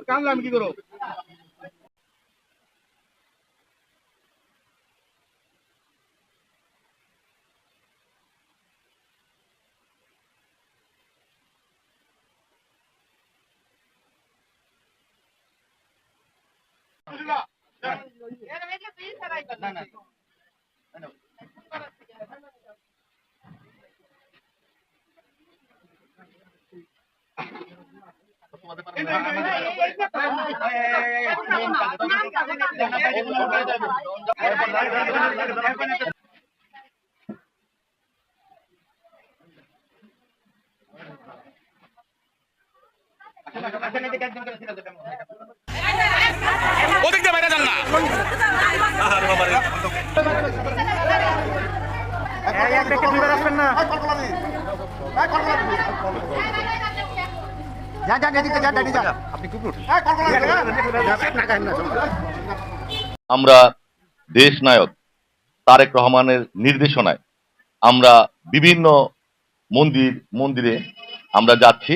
কানলাম কি করো? না না ওদিক দিয়ে বাইরে যান না। আমরা দেশ নায়ক তারেক রহমানের নির্দেশনায় আমরা বিভিন্ন মন্দিরে আমরা যাচ্ছি।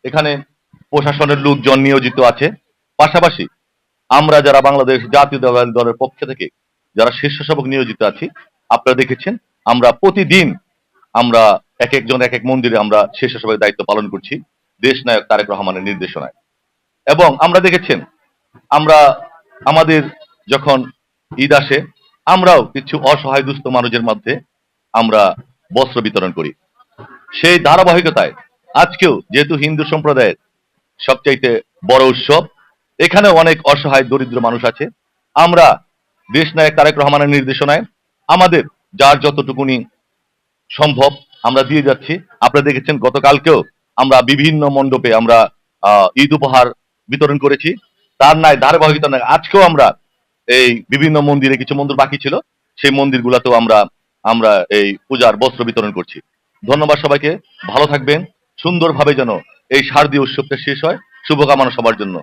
এখানে প্রশাসনের লোকজন নিয়োজিত আছে। পাশাপাশি আমরা যারা বাংলাদেশ জাতীয়তাবাদী দলের পক্ষ থেকে যারা স্বেচ্ছাসেবক নিয়োজিত আছি, আপনারা দেখেছেন আমরা প্রতিদিন আমরা এক একজন এক এক মন্দিরে আমরা স্বেচ্ছাসেবকের দায়িত্ব পালন করছি দেশ নায়ক তারেক রহমানের নির্দেশনায়। এবং আমরা দেখেছেন আমরা আমাদের যখন ঈদ আসে আমরাও কিছু অসহায় দুস্থ মানুষের মধ্যে আমরা বস্ত্র বিতরণ করি। সেই ধারাবাহিকতায় আজকেও যেহেতু হিন্দু সম্প্রদায়ের সবচাইতে বড় উৎসব, এখানে অনেক অসহায় দরিদ্র মানুষ আছে। আমরা দেশ নায়ক তারেক রহমানের নির্দেশনায় আমাদের যার যতটুকুনি সম্ভব আমরা দিয়ে যাচ্ছি। আপনারা দেখেছেন গতকালকেও আমরা বিভিন্ন মণ্ডপে আমরা ঈদ উপহার বিতরণ করেছি। তার নাই ধারাবাহিকতা নাই আজকেও আমরা এই বিভিন্ন মন্দিরে কিছু মন্দির বাকি ছিল, সেই মন্দিরগুলোতেও আমরা এই পূজার বস্ত্র বিতরণ করছি। ধন্যবাদ সবাইকে, ভালো থাকবেন, সুন্দরভাবে যেন এই শারদীয় উৎসবটা শেষ হয়, শুভকামনা সবার জন্য।